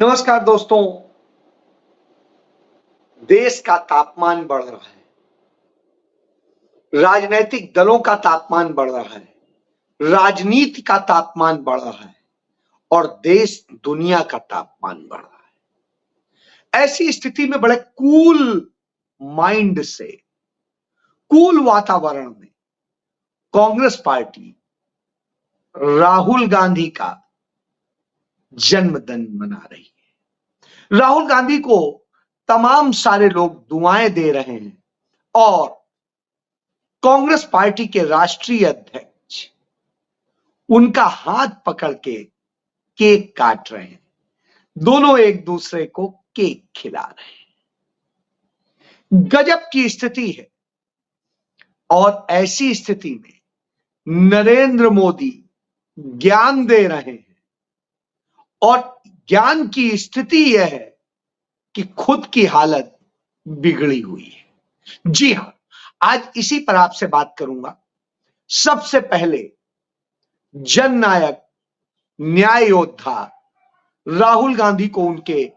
नमस्कार दोस्तों। देश का तापमान बढ़ रहा है, राजनीतिक दलों का तापमान बढ़ रहा है, राजनीति का तापमान बढ़ रहा है और देश दुनिया का तापमान बढ़ रहा है। ऐसी स्थिति में बड़े कूल माइंड से, कूल वातावरण में कांग्रेस पार्टी राहुल गांधी का जन्मदिन मना रही है। राहुल गांधी को तमाम सारे लोग दुआएं दे रहे हैं और कांग्रेस पार्टी के राष्ट्रीय अध्यक्ष उनका हाथ पकड़ के केक काट रहे हैं। दोनों एक दूसरे को केक खिला रहे हैं। गजब की स्थिति है और ऐसी स्थिति में नरेंद्र मोदी ज्ञान दे रहे हैं और ज्ञान की स्थिति यह है कि खुद की हालत बिगड़ी हुई है। जी हां, आज इसी पर आपसे बात करूंगा। सबसे पहले जननायक, न्याय योद्धा राहुल गांधी को उनके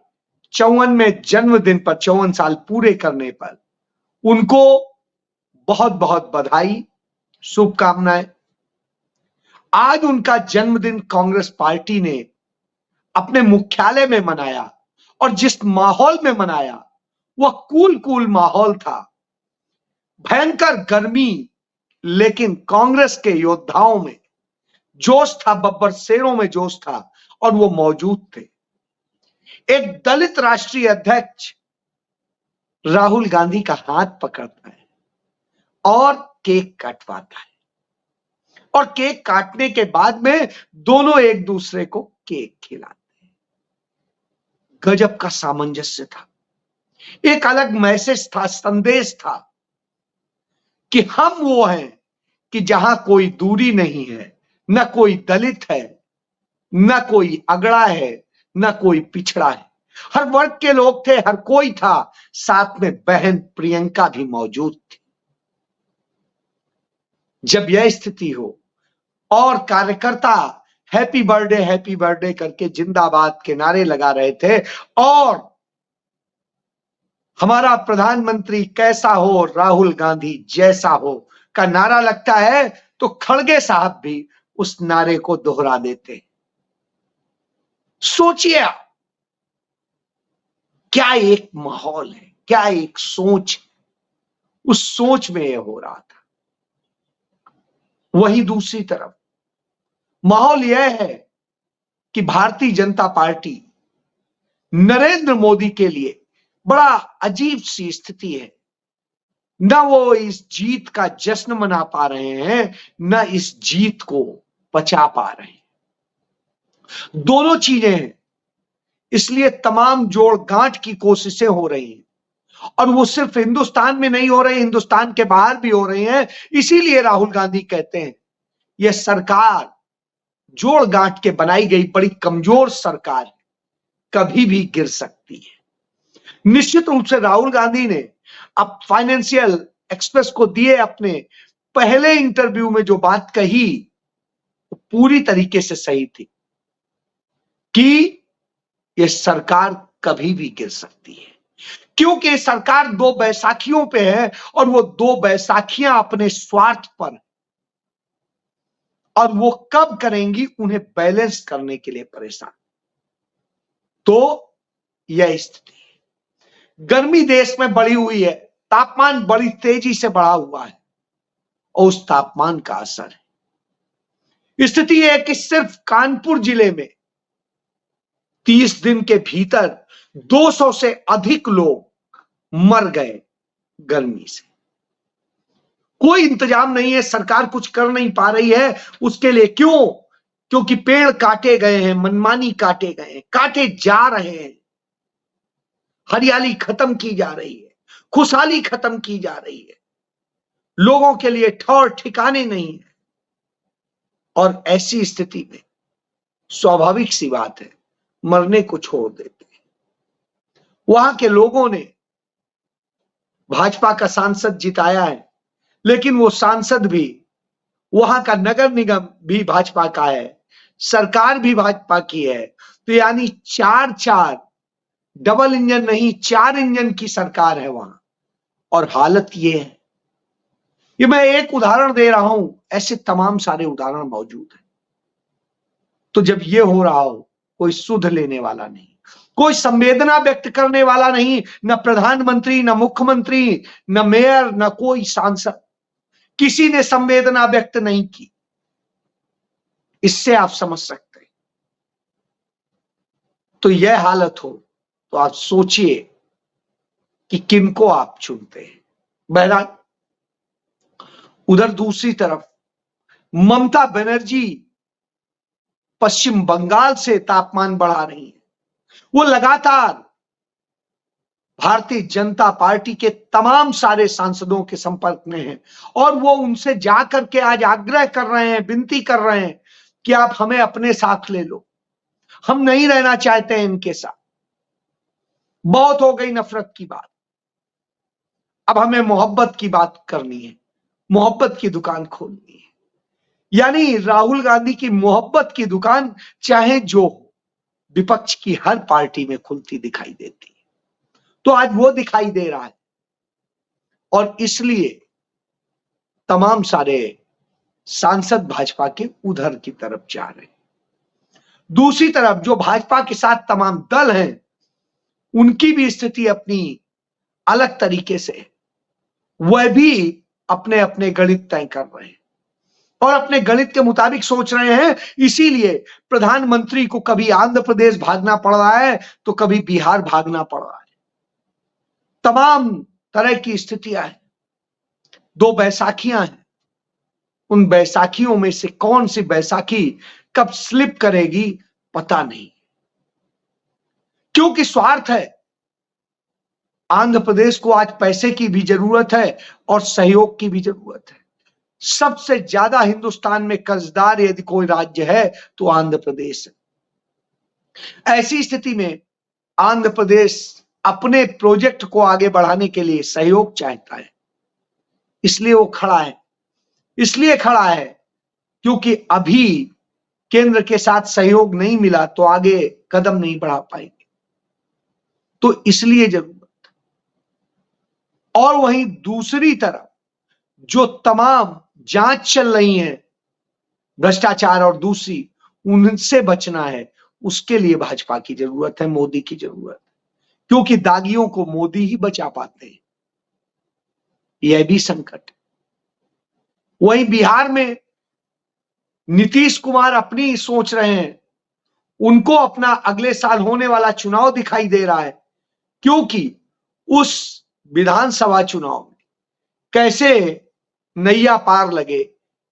54वें जन्मदिन पर, 54 साल पूरे करने पर उनको बहुत बहुत बधाई, शुभकामनाएं। आज उनका जन्मदिन कांग्रेस पार्टी ने अपने मुख्यालय में मनाया और जिस माहौल में मनाया वह कूल माहौल था। भयंकर गर्मी, लेकिन कांग्रेस के योद्धाओं में जोश था, बब्बर शेरों में जोश था और वो मौजूद थे। एक दलित राष्ट्रीय अध्यक्ष राहुल गांधी का हाथ पकड़ता है और केक कटवाता है और केक काटने के बाद में दोनों एक दूसरे को केक खिलाते हैं। गजब का सामंजस्य था। एक अलग मैसेज था, संदेश था कि हम वो हैं कि जहां कोई दूरी नहीं है, न कोई दलित है, न कोई अगड़ा है, न कोई पिछड़ा है। हर वर्ग के लोग थे, हर कोई था। साथ में बहन प्रियंका भी मौजूद थी। जब यह स्थिति हो और कार्यकर्ता हैप्पी बर्थडे करके जिंदाबाद के नारे लगा रहे थे और हमारा प्रधानमंत्री कैसा हो, राहुल गांधी जैसा हो का नारा लगता है, तो खड़गे साहब भी उस नारे को दोहरा देते। सोचिए क्या एक माहौल है, क्या एक सोच, उस सोच में यह हो रहा था। वही दूसरी तरफ माहौल यह है कि भारतीय जनता पार्टी नरेंद्र मोदी के लिए बड़ा अजीब सी स्थिति है। न वो इस जीत का जश्न मना पा रहे हैं, न इस जीत को पचा पा रहे हैं। दोनों चीजें हैं। इसलिए तमाम जोड़ गांठ की कोशिशें हो रही हैं और वो सिर्फ हिंदुस्तान में नहीं हो रही, हिंदुस्तान के बाहर भी हो रही हैं। इसीलिए राहुल गांधी कहते हैं यह सरकार जोड़ गांठ के बनाई गई बड़ी कमजोर सरकार है, कभी भी गिर सकती है। निश्चित रूप से राहुल गांधी ने अब फाइनेंशियल एक्सप्रेस को दिए अपने पहले इंटरव्यू में जो बात कही पूरी तरीके से सही थी कि यह सरकार कभी भी गिर सकती है, क्योंकि सरकार दो बैसाखियों पे है और वो दो बैसाखियां अपने स्वार्थ पर, और वो कब करेंगी उन्हें बैलेंस करने के लिए परेशान। तो यह स्थिति है। गर्मी देश में बढ़ी हुई है, तापमान बड़ी तेजी से बढ़ा हुआ है और उस तापमान का असर है। स्थिति है कि सिर्फ कानपुर जिले में 30 दिन के भीतर 200 से अधिक लोग मर गए गर्मी से। कोई इंतजाम नहीं है, सरकार कुछ कर नहीं पा रही है उसके लिए। क्यों? क्योंकि पेड़ काटे गए हैं, मनमानी काटे गए हैं, काटे जा रहे हैं। हरियाली खत्म की जा रही है, खुशहाली खत्म की जा रही है, लोगों के लिए ठौर ठिकाने नहीं है। और ऐसी स्थिति में स्वाभाविक सी बात है, मरने को छोड़ देते हैं। वहां के लोगों ने भाजपा का सांसद जिताया है, लेकिन वो सांसद भी, वहां का नगर निगम भी भाजपा का है, सरकार भी भाजपा की है, तो यानी 4-4 डबल इंजन नहीं 4 इंजन की सरकार है वहां। और हालत ये है, ये मैं एक उदाहरण दे रहा हूं, ऐसे तमाम सारे उदाहरण मौजूद हैं। तो जब ये हो रहा हो, कोई सुध लेने वाला नहीं, कोई संवेदना व्यक्त करने वाला नहीं, न प्रधानमंत्री, न मुख्यमंत्री, न मेयर, न कोई सांसद, किसी ने संवेदना व्यक्त नहीं की। इससे आप समझ सकते हैं। तो यह हालत हो तो आप सोचिए कि किनको आप चुनते हैं। बहरहाल, उधर दूसरी तरफ ममता बनर्जी पश्चिम बंगाल से तापमान बढ़ा रही है। वो लगातार भारतीय जनता पार्टी के तमाम सारे सांसदों के संपर्क में हैं और वो उनसे जाकर के आज आग्रह कर रहे हैं, विनती कर रहे हैं कि आप हमें अपने साथ ले लो, हम नहीं रहना चाहते हैं इनके साथ, बहुत हो गई नफरत की बात, अब हमें मोहब्बत की बात करनी है, मोहब्बत की दुकान खोलनी है। यानी राहुल गांधी की मोहब्बत की दुकान चाहे जो हो, विपक्ष की हर पार्टी में खुलती दिखाई देती है। तो आज वो दिखाई दे रहा है और इसलिए तमाम सारे सांसद भाजपा के उधर की तरफ जा रहे हैं। दूसरी तरफ जो भाजपा के साथ तमाम दल हैं, उनकी भी स्थिति अपनी अलग तरीके से, वह भी अपने अपने गणित तय कर रहे हैं और अपने गणित के मुताबिक सोच रहे हैं। इसीलिए प्रधानमंत्री को कभी आंध्र प्रदेश भागना पड़ रहा है तो कभी बिहार भागना पड़ रहा है। तमाम तरह की स्थितियां हैं। 2 बैसाखियां हैं, उन बैसाखियों में से कौन सी बैसाखी कब स्लिप करेगी पता नहीं, क्योंकि स्वार्थ है। आंध्र प्रदेश को आज पैसे की भी जरूरत है और सहयोग की भी जरूरत है। सबसे ज्यादा हिंदुस्तान में कर्जदार यदि कोई राज्य है तो आंध्र प्रदेश है। ऐसी स्थिति में आंध्र प्रदेश अपने प्रोजेक्ट को आगे बढ़ाने के लिए सहयोग चाहता है, इसलिए वो खड़ा है। इसलिए खड़ा है क्योंकि अभी केंद्र के साथ सहयोग नहीं मिला तो आगे कदम नहीं बढ़ा पाएंगे, तो इसलिए जरूरत। और वहीं दूसरी तरफ जो तमाम जांच चल रही है भ्रष्टाचार और दूसरी, उनसे बचना है, उसके लिए भाजपा की जरूरत है, मोदी की जरूरत है, क्योंकि दागियों को मोदी ही बचा पाते हैं। यह भी संकट है। वहीं बिहार में नीतीश कुमार अपनी सोच रहे हैं, उनको अपना अगले साल होने वाला चुनाव दिखाई दे रहा है, क्योंकि उस विधानसभा चुनाव में कैसे नैया पार लगे,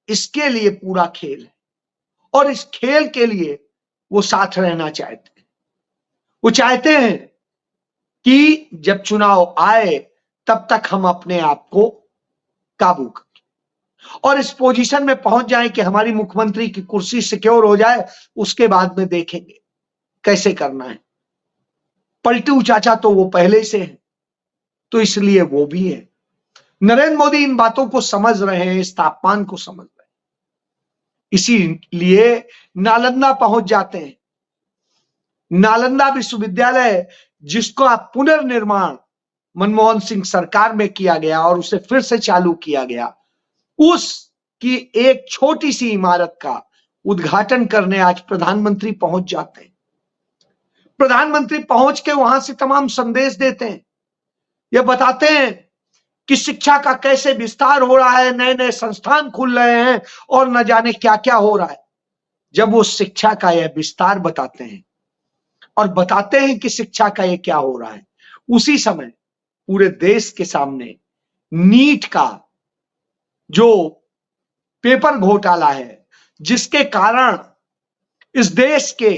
इसके लिए पूरा खेल है और इस खेल के लिए वो साथ रहना चाहते हैं। वो चाहते हैं कि जब चुनाव आए तब तक हम अपने आप को काबू करें और इस पोजीशन में पहुंच जाएं कि हमारी मुख्यमंत्री की कुर्सी सिक्योर हो जाए, उसके बाद में देखेंगे कैसे करना है। पलटू चाचा तो वो पहले से है, तो इसलिए वो भी है। नरेंद्र मोदी इन बातों को समझ रहे हैं, इस तापमान को समझ रहे हैं, इसीलिए नालंदा पहुंच जाते हैं। नालंदा विश्वविद्यालय जिसका पुनर्निर्माण मनमोहन सिंह सरकार में किया गया और उसे फिर से चालू किया गया, उसकी एक छोटी सी इमारत का उद्घाटन करने आज प्रधानमंत्री पहुंच जाते हैं। प्रधानमंत्री पहुंच के वहां से तमाम संदेश देते हैं, यह बताते हैं कि शिक्षा का कैसे विस्तार हो रहा है, नए नए संस्थान खुल रहे हैं और न जाने क्या क्या हो रहा है। जब वो शिक्षा का यह विस्तार बताते हैं और बताते हैं कि शिक्षा का ये क्या हो रहा है, उसी समय पूरे देश के सामने नीट का जो पेपर घोटाला है, जिसके कारण इस देश के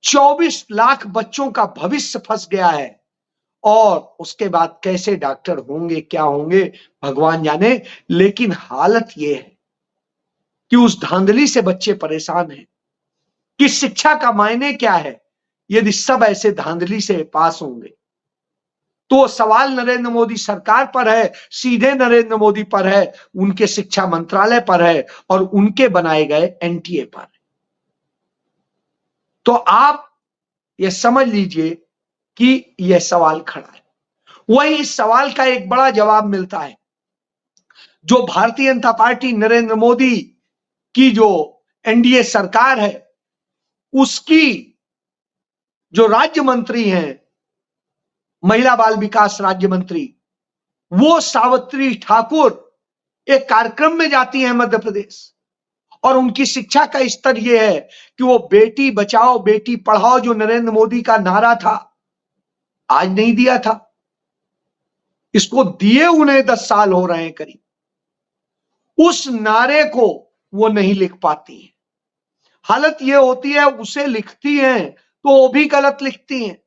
24 लाख बच्चों का भविष्य फंस गया है और उसके बाद कैसे डॉक्टर होंगे, क्या होंगे, भगवान जाने। लेकिन हालत यह है कि उस धांधली से बच्चे परेशान हैं कि शिक्षा का मायने क्या है यदि सब ऐसे धांधली से पास होंगे। तो सवाल नरेंद्र मोदी सरकार पर है, सीधे नरेंद्र मोदी पर है, उनके शिक्षा मंत्रालय पर है और उनके बनाए गए एनटीए पर है। तो आप यह समझ लीजिए कि यह सवाल खड़ा है। वही इस सवाल का एक बड़ा जवाब मिलता है। जो भारतीय जनता पार्टी नरेंद्र मोदी की जो एनडीए सरकार है, उसकी जो राज्य मंत्री हैं, महिला बाल विकास राज्य मंत्री, वो सावित्री ठाकुर एक कार्यक्रम में जाती हैं मध्य प्रदेश, और उनकी शिक्षा का स्तर यह है कि वो बेटी बचाओ बेटी पढ़ाओ जो नरेंद्र मोदी का नारा था, आज नहीं दिया था, इसको दिए उन्हें 10 साल हो रहे हैं करीब, उस नारे को वो नहीं लिख पाती है। हालत ये होती है उसे लिखती हैं तो वो भी गलत लिखती हैं,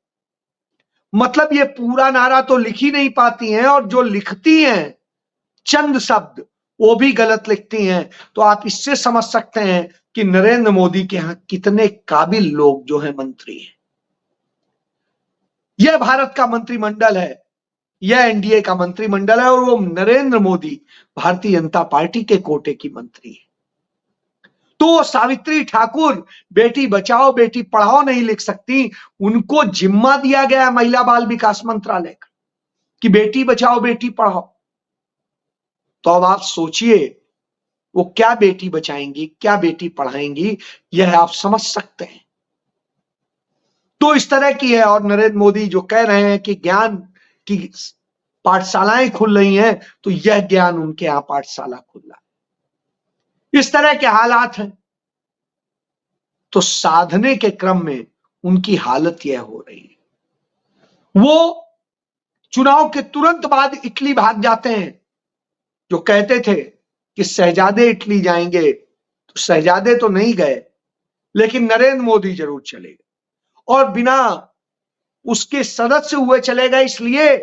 मतलब ये पूरा नारा तो लिख ही नहीं पाती हैं, और जो लिखती हैं चंद शब्द वो भी गलत लिखती हैं। तो आप इससे समझ सकते हैं कि नरेंद्र मोदी के यहां कितने काबिल लोग जो है मंत्री हैं। यह भारत का मंत्रिमंडल है, यह एनडीए का मंत्रिमंडल है, और वो नरेंद्र मोदी भारतीय जनता पार्टी के कोटे की मंत्री है। तो सावित्री ठाकुर बेटी बचाओ बेटी पढ़ाओ नहीं लिख सकती, उनको जिम्मा दिया गया महिला बाल विकास मंत्रालय का कि बेटी बचाओ बेटी पढ़ाओ। तो अब आप सोचिए वो क्या बेटी बचाएंगी, क्या बेटी पढ़ाएंगी, यह आप समझ सकते हैं। तो इस तरह की है। और नरेंद्र मोदी जो कह रहे हैं कि ज्ञान की पाठशालाएं खुल रही हैं, तो यह ज्ञान उनके यहां पाठशाला खुल रहा है। इस तरह के हालात हैं, तो साधने के क्रम में उनकी हालत यह हो रही है। वो चुनाव के तुरंत बाद इटली भाग जाते हैं। जो कहते थे कि शहजादे इटली जाएंगे, तो शहजादे तो नहीं गए, लेकिन नरेंद्र मोदी जरूर चले गए, और बिना उसके सदस्य हुए चले गए। इसलिए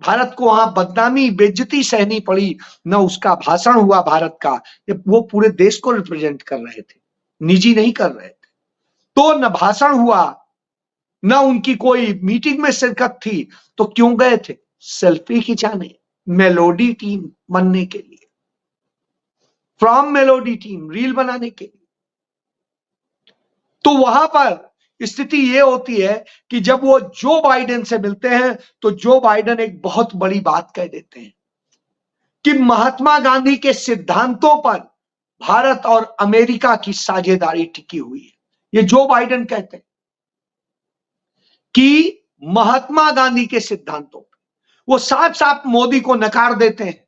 भारत को वहां बदनामी बेइज्जती सहनी पड़ी। न उसका भाषण हुआ भारत का, वो पूरे देश को रिप्रेजेंट कर रहे थे, निजी नहीं कर रहे थे, तो न भाषण हुआ, न उनकी कोई मीटिंग में शिरकत थी। तो क्यों गए थे? सेल्फी खिंचाने, मेलोडी टीम बनने के लिए, फ्रॉम मेलोडी टीम, रील बनाने के लिए। तो वहां पर स्थिति यह होती है कि जब वो जो बाइडेन से मिलते हैं, तो जो बाइडेन एक बहुत बड़ी बात कह देते हैं कि महात्मा गांधी के सिद्धांतों पर भारत और अमेरिका की साझेदारी टिकी हुई है। ये जो बाइडेन कहते हैं कि महात्मा गांधी के सिद्धांतों पर, वो साफ साफ मोदी को नकार देते हैं।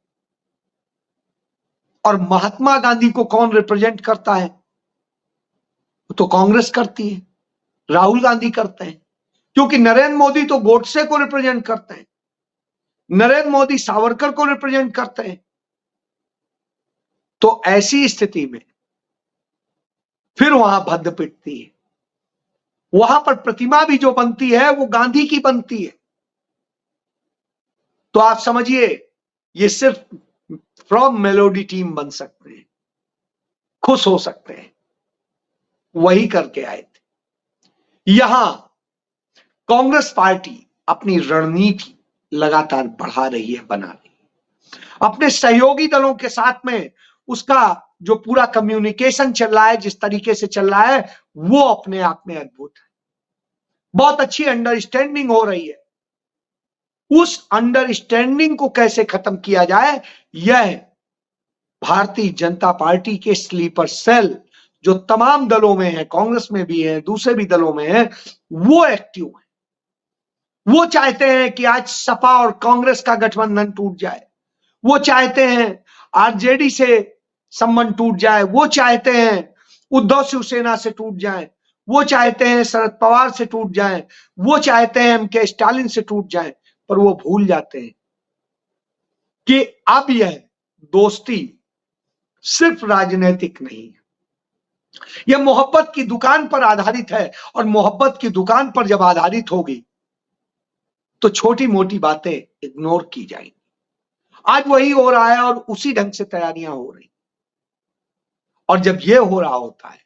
और महात्मा गांधी को कौन रिप्रेजेंट करता है? तो कांग्रेस करती है, राहुल गांधी करते हैं, क्योंकि नरेंद्र मोदी तो गोडसे को रिप्रेजेंट करते हैं, नरेंद्र मोदी सावरकर को रिप्रेजेंट करते हैं। तो ऐसी स्थिति में फिर वहां भद्द पिटती है। वहां पर प्रतिमा भी जो बनती है वो गांधी की बनती है। तो आप समझिए ये सिर्फ फ्रॉम मेलोडी टीम बन सकते हैं, खुश हो सकते हैं, वही करके आए थे। यहां कांग्रेस पार्टी अपनी रणनीति लगातार बढ़ा रही है, बना रही है अपने सहयोगी दलों के साथ में। उसका जो पूरा कम्युनिकेशन चल रहा है, जिस तरीके से चल रहा है, वो अपने आप में अद्भुत है। बहुत अच्छी अंडरस्टैंडिंग हो रही है। उस अंडरस्टैंडिंग को कैसे खत्म किया जाए, यह भारतीय जनता पार्टी के स्लीपर सेल जो तमाम दलों में है, कांग्रेस में भी है, दूसरे भी दलों में है, वो एक्टिव है। वो चाहते हैं कि आज सपा और कांग्रेस का गठबंधन टूट जाए, वो चाहते हैं आरजेडी से संबंध टूट जाए, वो चाहते हैं उद्धव शिवसेना से टूट जाए, वो चाहते हैं शरद पवार से टूट जाए, वो चाहते हैं एमके स्टालिन से टूट जाए। पर वो भूल जाते हैं कि अब यह दोस्ती सिर्फ राजनीतिक नहीं है, यह मोहब्बत की दुकान पर आधारित है। और मोहब्बत की दुकान पर जब आधारित होगी तो छोटी मोटी बातें इग्नोर की जाएंगी। आज वही हो रहा है और उसी ढंग से तैयारियां हो रही। और जब यह हो रहा होता है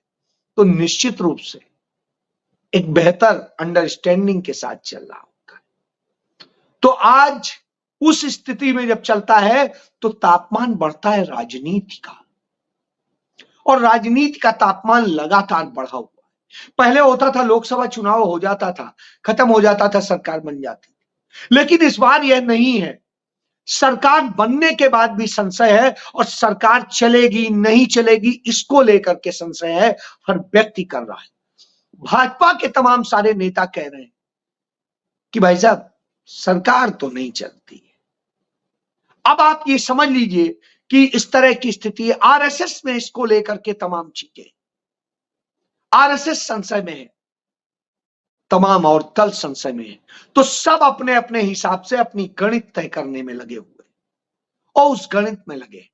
तो निश्चित रूप से एक बेहतर अंडरस्टैंडिंग के साथ चल रहा होता है। तो आज उस स्थिति में जब चलता है तो तापमान बढ़ता है राजनीति का, और राजनीति का तापमान लगातार बढ़ा हुआ है। पहले होता था लोकसभा चुनाव हो जाता था, खत्म हो जाता था, सरकार बन जाती थी। लेकिन इस बार यह नहीं है। सरकार बनने के बाद भी संशय है और सरकार चलेगी नहीं चलेगी इसको लेकर के संशय है, हर व्यक्ति कर रहा है। भाजपा के तमाम सारे नेता कह रहे हैं कि भाई साहब सरकार तो नहीं चलती है। अब आप ये समझ लीजिए कि इस तरह की स्थिति है। आरएसएस में इसको लेकर के तमाम चीजें, आरएसएस संशय में है, तमाम और दल संशय में है। तो सब अपने अपने हिसाब से अपनी गणित तय करने में लगे हुए और उस गणित में लगे।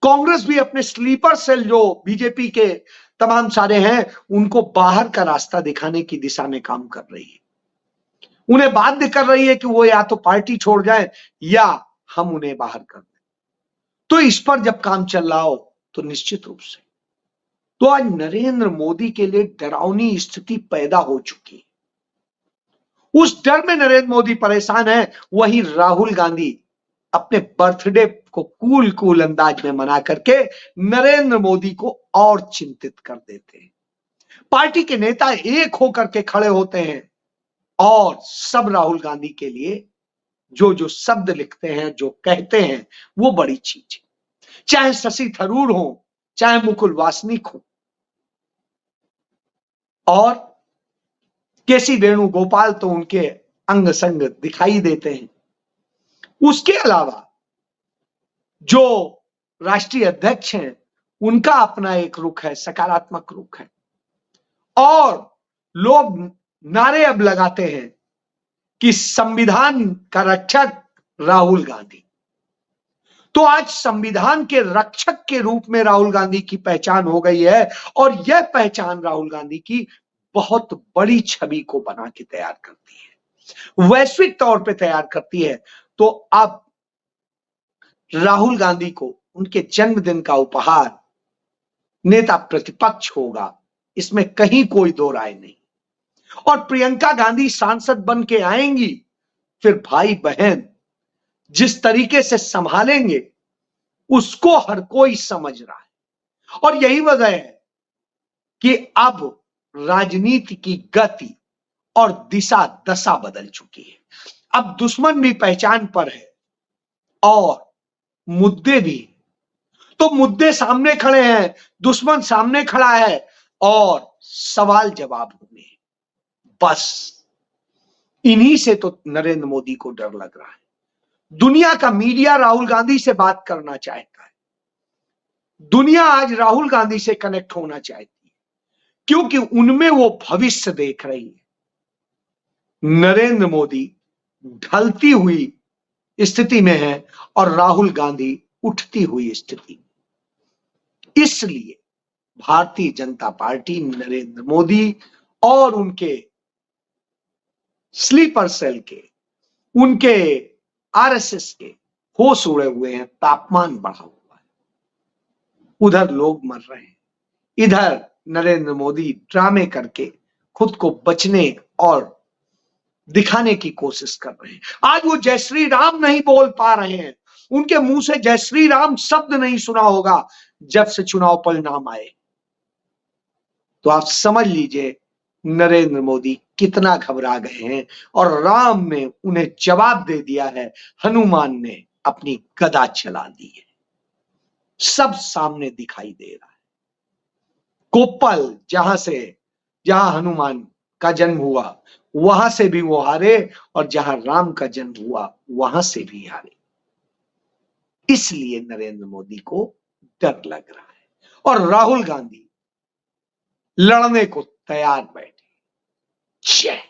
कांग्रेस भी अपने स्लीपर सेल जो बीजेपी के तमाम सारे हैं उनको बाहर का रास्ता दिखाने की दिशा में काम कर रही है। उन्हें बाध्य कर रही है कि वो या तो पार्टी छोड़ जाए या हम उन्हें बाहर कर दें। तो इस पर जब काम चल रहा हो तो निश्चित रूप से तो आज नरेंद्र मोदी के लिए डरावनी स्थिति पैदा हो चुकी है। उस डर में नरेंद्र मोदी परेशान है। वहीं राहुल गांधी अपने बर्थडे को कूल कूल अंदाज में मना करके नरेंद्र मोदी को और चिंतित कर देते हैं। पार्टी के नेता एक होकर के खड़े होते हैं और सब राहुल गांधी के लिए जो जो शब्द लिखते हैं, जो कहते हैं, वो बड़ी चीज है। चाहे शशि थरूर हो, चाहे मुकुल वासनिक हो और केसी वेणुगोपाल तो उनके अंग संग दिखाई देते हैं। उसके अलावा जो राष्ट्रीय अध्यक्ष हैं उनका अपना एक रुख है, सकारात्मक रुख है। और लोग नारे अब लगाते हैं कि संविधान का रक्षक राहुल गांधी। तो आज संविधान के रक्षक के रूप में राहुल गांधी की पहचान हो गई है और यह पहचान राहुल गांधी की बहुत बड़ी छवि को बना के तैयार करती है, वैश्विक तौर पे तैयार करती है। तो अब राहुल गांधी को उनके जन्मदिन का उपहार नेता प्रतिपक्ष होगा, इसमें कहीं कोई दो राय नहीं। और प्रियंका गांधी सांसद बन के आएंगी, फिर भाई बहन जिस तरीके से संभालेंगे उसको हर कोई समझ रहा है। और यही वजह है कि अब राजनीति की गति और दिशा दशा बदल चुकी है। अब दुश्मन भी पहचान पर है और मुद्दे भी। तो मुद्दे सामने खड़े हैं, दुश्मन सामने खड़ा है और सवाल जवाब होंगे। बस इन्हीं से तो नरेंद्र मोदी को डर लग रहा है। दुनिया का मीडिया राहुल गांधी से बात करना चाहता है। दुनिया आज राहुल गांधी से कनेक्ट होना चाहती है क्योंकि उनमें वो भविष्य देख रही है। नरेंद्र मोदी ढलती हुई स्थिति में है और राहुल गांधी उठती हुई स्थिति। इसलिए भारतीय जनता पार्टी नरेंद्र मोदी और उनके स्लीपर सेल के, उनके आरएसएस के होश उड़े हुए हैं, तापमान बढ़ा हुआ है। उधर लोग मर रहे हैं, इधर नरेंद्र मोदी ड्रामे करके खुद को बचने और दिखाने की कोशिश कर रहे हैं। आज वो जय श्री राम नहीं बोल पा रहे हैं, उनके मुंह से जय श्री राम शब्द नहीं सुना होगा जब से चुनाव परिणाम आए। तो आप समझ लीजिए नरेंद्र मोदी कितना घबरा गए हैं और राम ने उन्हें जवाब दे दिया है, हनुमान ने अपनी गदा चला दी है। सब सामने दिखाई दे रहा है। कोप्पल जहां हनुमान का जन्म हुआ वहां से भी वो हारे और जहां राम का जन्म हुआ वहां से भी हारे। इसलिए नरेंद्र मोदी को डर लग रहा है और राहुल गांधी लड़ने को तैयार बैठे। जय